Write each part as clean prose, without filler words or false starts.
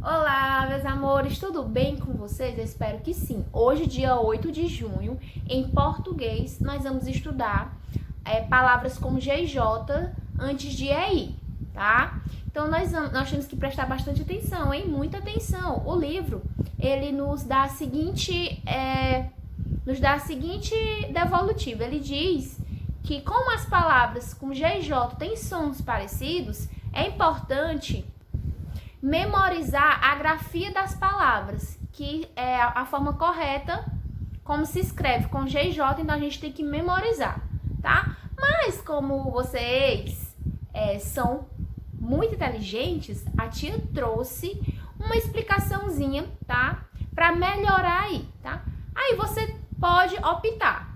Olá, meus amores, tudo bem com vocês? Eu espero que sim. Hoje, dia 8 de junho, em português, nós vamos estudar palavras com G e J antes de EI, tá? Então, nós temos que prestar bastante atenção, hein? Muita atenção. O livro, ele nos dá a seguinte devolutiva. Ele diz que, como as palavras com G e J têm sons parecidos, é importante memorizar a grafia das palavras, que é a forma correta como se escreve com G e J, então a gente tem que memorizar, tá? Mas como vocês são muito inteligentes, a tia trouxe uma explicaçãozinha, tá? Para melhorar aí, tá? Aí você pode optar.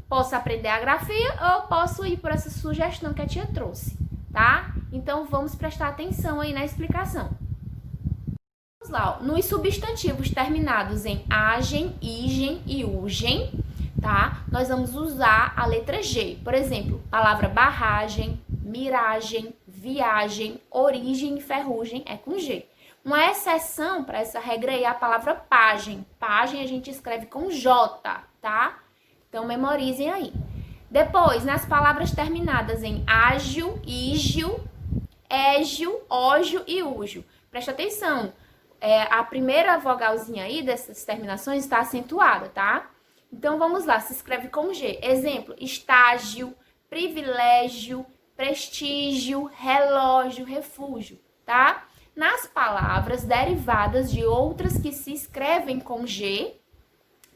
Posso aprender a grafia ou posso ir por essa sugestão que a tia trouxe, tá? Então, vamos prestar atenção aí na explicação. Vamos lá, ó. Nos substantivos terminados em agen, igen e ugen, tá? Nós vamos usar a letra G. Por exemplo, palavra barragem, miragem, viagem, origem e ferrugem é com G. Uma exceção para essa regra aí é a palavra pagem. Pagem a gente escreve com J, tá? Então, memorizem aí. Depois, nas palavras terminadas em ágil, ígio, égio, ógio e úgio. Presta atenção, a primeira vogalzinha aí dessas terminações está acentuada, tá? Então, vamos lá, se escreve com G. Exemplo, estágio, privilégio, prestígio, relógio, refúgio, tá? Nas palavras derivadas de outras que se escrevem com G,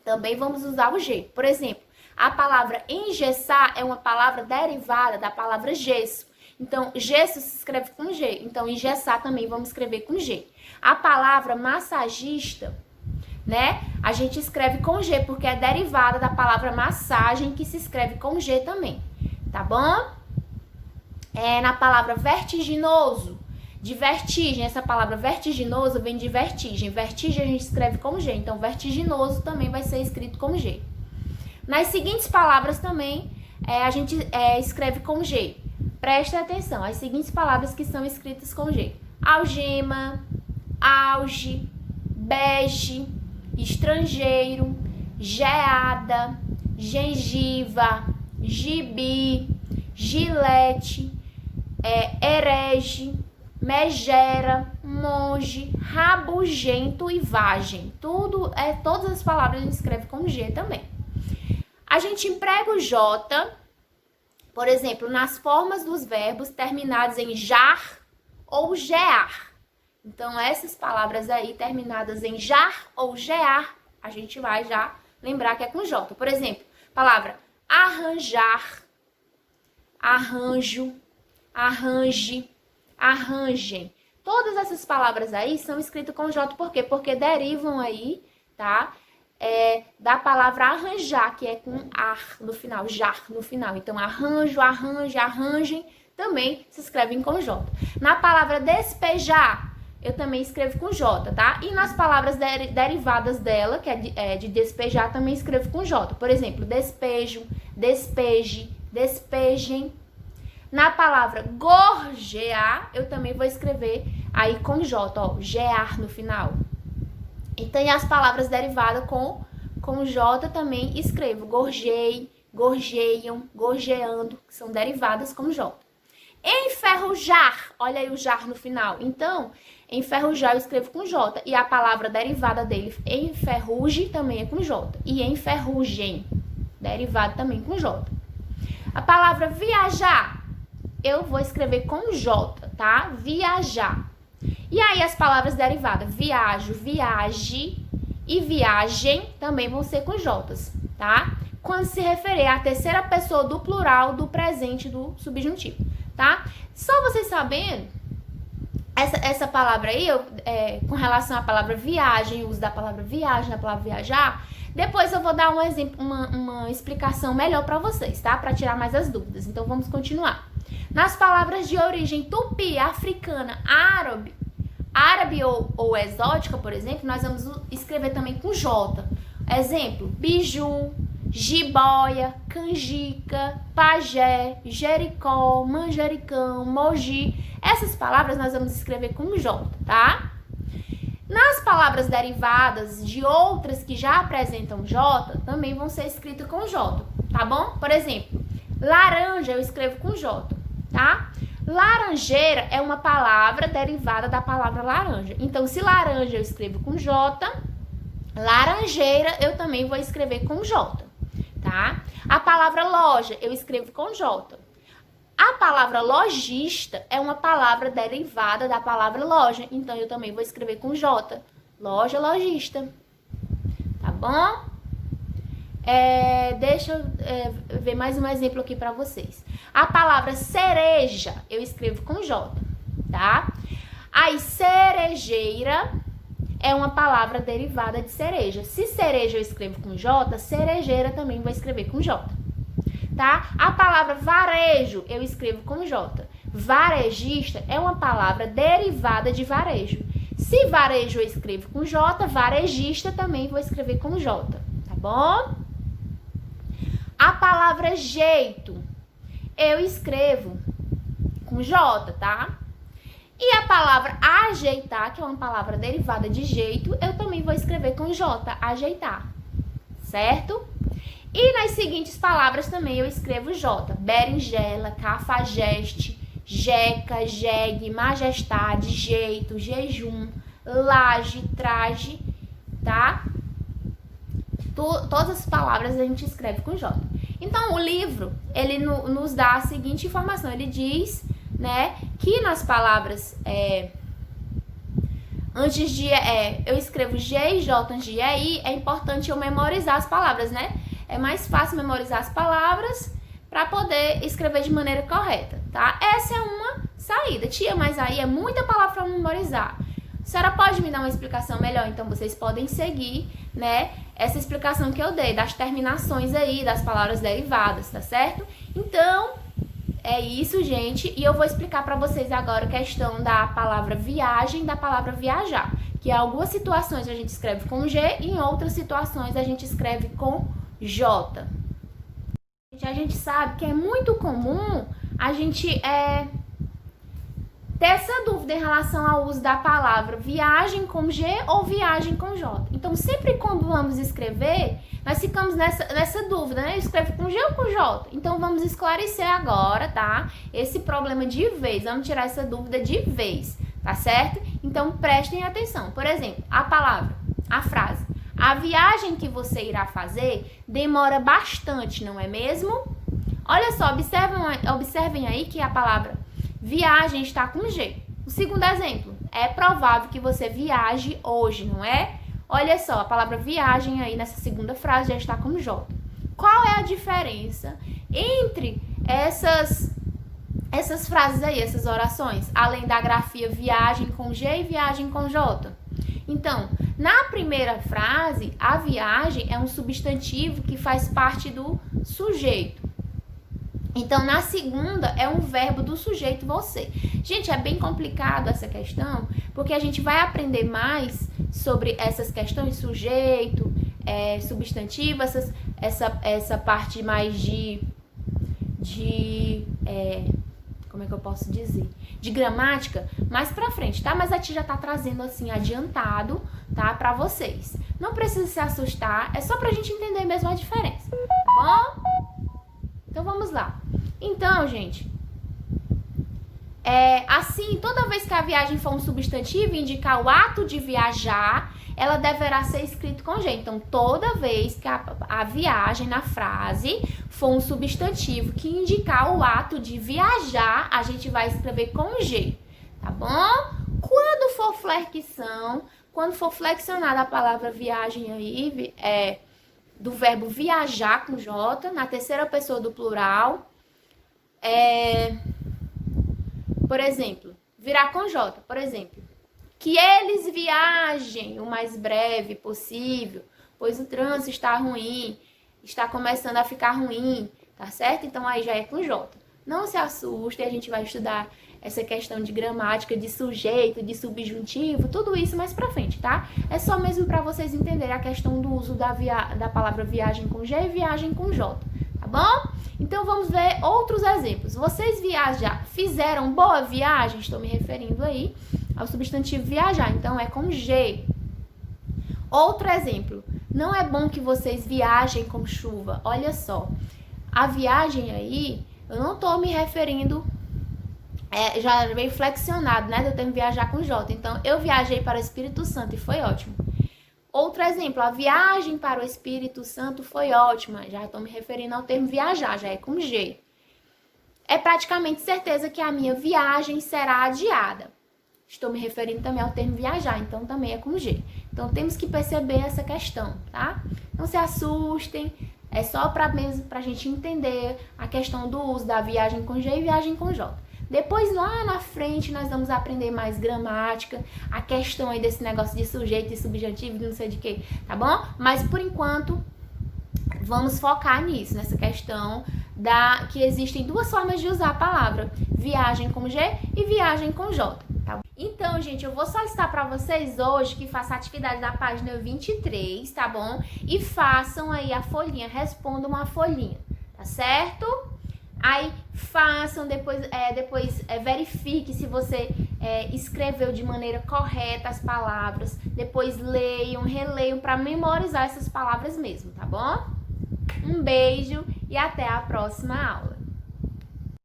também vamos usar o G. Por exemplo, a palavra engessar é uma palavra derivada da palavra gesso. Então, gesso se escreve com G. Então, engessar também vamos escrever com G. A palavra massagista, né? A gente escreve com G, porque é derivada da palavra massagem, que se escreve com G também. Tá bom? Na palavra vertiginoso, de vertigem, essa palavra vertiginoso vem de vertigem. Vertigem a gente escreve com G. Então, vertiginoso também vai ser escrito com G. Nas seguintes palavras também, a gente escreve com G. Presta atenção, as seguintes palavras que são escritas com G. Algema, auge, bege, estrangeiro, geada, gengiva, gibi, gilete, herege, megera, monge, rabugento e vagem. Todas as palavras a gente escreve com G também. A gente emprega o J, por exemplo, nas formas dos verbos terminados em jar ou gear. Então, essas palavras aí terminadas em jar ou gear, a gente vai já lembrar que é com J. Por exemplo, palavra arranjar, arranjo, arranje, arrangem. Todas essas palavras aí são escritas com J, por quê? Porque derivam aí, tá? Da palavra arranjar, que é com ar no final, jar no final. Então, arranjo, arranje, arrangem, também se escrevem com J. Na palavra despejar, eu também escrevo com J, tá? E nas palavras derivadas dela, que é de despejar, também escrevo com J. Por exemplo, despejo, despeje, despejem. Na palavra gorjear, eu também vou escrever aí com J, ó, gear no final. Então, e as palavras derivadas com J também escrevo. Gorjei, gorjeiam, gorjeando, que são derivadas com J. Enferrujar, olha aí o jar no final. Então, enferrujar eu escrevo com J. E a palavra derivada dele, enferruge, também é com J. E enferrugem, derivado também com J. A palavra viajar, eu vou escrever com J, tá? Viajar. E aí as palavras derivadas, viajo, viaje e viagem, também vão ser com J's, tá? Quando se referir à terceira pessoa do plural do presente do subjuntivo, tá? Só vocês sabendo, essa palavra aí, com relação à palavra viagem, o uso da palavra viagem, da palavra viajar, depois eu vou dar um exemplo, uma explicação melhor para vocês, tá? Para tirar mais as dúvidas. Então, vamos continuar. Nas palavras de origem tupi, africana, árabe ou exótica, por exemplo, nós vamos escrever também com J. Exemplo, biju, jiboia, canjica, pajé, Jericó, manjericão, Mogi. Essas palavras nós vamos escrever com J, tá? Nas palavras derivadas de outras que já apresentam J, também vão ser escritas com J, tá bom? Por exemplo, laranja eu escrevo com J, tá? Laranjeira é uma palavra derivada da palavra laranja. Então, se laranja eu escrevo com J, laranjeira eu também vou escrever com J, tá? A palavra loja eu escrevo com J. A palavra lojista é uma palavra derivada da palavra loja. Então, eu também vou escrever com J. Loja, lojista. Tá bom? Deixa eu ver mais um exemplo aqui para vocês. A palavra cereja eu escrevo com J, tá? Aí, cerejeira é uma palavra derivada de cereja. Se cereja eu escrevo com J, cerejeira também vou escrever com J. Tá? A palavra varejo eu escrevo com J. Varejista é uma palavra derivada de varejo. Se varejo eu escrevo com J, varejista também vou escrever com J, tá bom? A palavra jeito eu escrevo com J, tá? E a palavra ajeitar, que é uma palavra derivada de jeito, eu também vou escrever com J, ajeitar, certo? E nas seguintes palavras também eu escrevo J. Berinjela, cafajeste, jeca, jegue, majestade, jeito, jejum, laje, traje, tá? Todas as palavras a gente escreve com J. Então, o livro, ele nos dá a seguinte informação. Ele diz, né, que nas palavras... antes de eu escrevo G e J antes de EI, é importante eu memorizar as palavras, né? É mais fácil memorizar as palavras para poder escrever de maneira correta, tá? Essa é uma saída. Tia, mas aí é muita palavra para memorizar. A senhora pode me dar uma explicação melhor? Então, vocês podem seguir, né, essa explicação que eu dei, das terminações aí, das palavras derivadas, tá certo? Então, é isso, gente. E eu vou explicar para vocês agora a questão da palavra viagem e da palavra viajar. Que em algumas situações a gente escreve com G e em outras situações a gente escreve com J. A gente sabe que é muito comum a gente ter essa dúvida em relação ao uso da palavra viagem com G ou viagem com J. Então, sempre quando vamos escrever, nós ficamos nessa dúvida, né? Eu escrevo com G ou com J? Então, vamos esclarecer agora, tá? Esse problema de vez, vamos tirar essa dúvida de vez, tá certo? Então, prestem atenção. Por exemplo, a frase. A viagem que você irá fazer demora bastante, não é mesmo? Olha só, observem aí que a palavra viagem está com G. O segundo exemplo, é provável que você viaje hoje, não é? Olha só, a palavra viagem aí nessa segunda frase já está com J. Qual é a diferença entre essas frases aí, essas orações, além da grafia viagem com G e viagem com J? Então, na primeira frase, a viagem é um substantivo que faz parte do sujeito. Então, na segunda, é um verbo do sujeito você. Gente, é bem complicado essa questão, porque a gente vai aprender mais sobre essas questões, sujeito, substantivo, essa parte mais como é que eu posso dizer? De gramática, mais pra frente, tá? Mas a tia já tá trazendo assim, adiantado, tá? Pra vocês. Não precisa se assustar, é só pra gente entender mesmo a diferença, tá bom? Então, vamos lá. Então, gente, assim, toda vez que a viagem for um substantivo e indicar o ato de viajar, ela deverá ser escrito com G. Então, toda vez que a viagem na frase for um substantivo que indicar o ato de viajar, a gente vai escrever com G, tá bom? Quando for flexão, quando for flexionada a palavra viagem aí, do verbo viajar com J, na terceira pessoa do plural, por exemplo, virar com J, por exemplo, que eles viajem o mais breve possível, pois o trânsito está ruim, está começando a ficar ruim, tá certo? Então, aí já é com J. Não se assustem, a gente vai estudar essa questão de gramática, de sujeito, de subjuntivo, tudo isso mais pra frente, tá? É só mesmo pra vocês entenderem a questão do uso da palavra viagem com G e viagem com J, tá bom? Então vamos ver outros exemplos. Vocês fizeram boa viagem? Estou me referindo aí ao substantivo viajar, então é com G. Outro exemplo, não é bom que vocês viajem com chuva. Olha só, a viagem aí, eu não tô me referindo, já veio flexionado, né, do termo viajar com J. Então, eu viajei para o Espírito Santo e foi ótimo. Outro exemplo, a viagem para o Espírito Santo foi ótima. Já estou me referindo ao termo viajar, já é com G. É praticamente certeza que a minha viagem será adiada. Estou me referindo também ao termo viajar, então também é com G. Então temos que perceber essa questão, tá? Não se assustem, é só para a gente entender a questão do uso da viagem com G e viagem com J. Depois, lá na frente, nós vamos aprender mais gramática, a questão aí desse negócio de sujeito e subjuntivo, de não sei de quê, tá bom? Mas, por enquanto, vamos focar nisso, nessa questão que existem duas formas de usar a palavra, viagem com G e viagem com J, tá bom? Então, gente, eu vou solicitar para vocês hoje que façam a atividade da página 23, tá bom? E façam aí a folhinha, respondam a folhinha, tá certo? Aí façam, depois verifique se você escreveu de maneira correta as palavras. Depois leiam, releiam para memorizar essas palavras mesmo, tá bom? Um beijo e até a próxima aula.